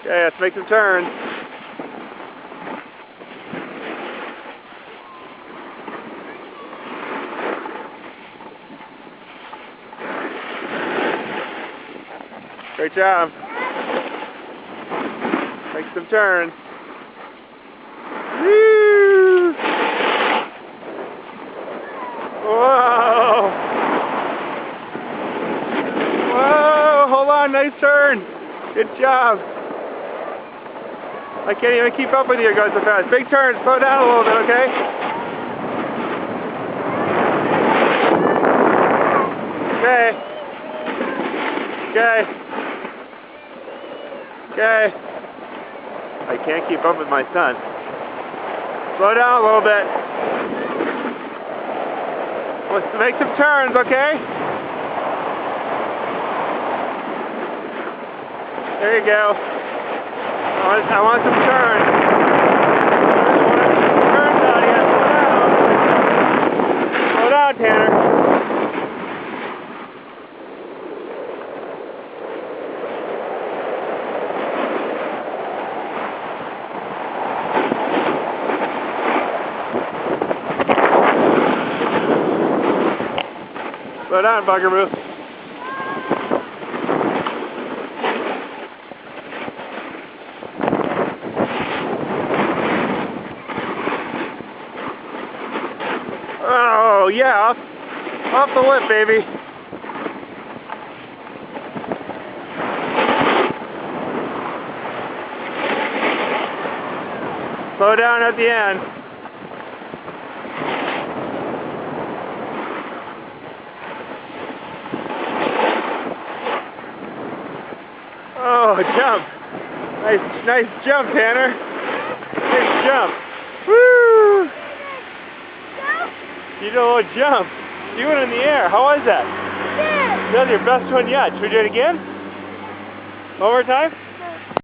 Okay, let's make some turns. Great job. Make some turns. Woo! Whoa! Whoa! Hold on, nice turn. Good job. I can't even keep up with you guys so fast. Big turn. Slow down a little bit, okay? Okay. Okay. Okay. I can't keep up with my son. Slow down a little bit. Let's make some turns, okay? There you go. I want some turns. Turns out here. Slow down, Tanner. Slow down, Bugaboo. Oh, yeah, off the lip, baby. Slow down at the end. Oh, jump. Nice jump, Tanner. Nice jump. Woo! You did a little jump. You went in the air. How was that? Good. That was your best one yet. Should we do it again? One more time?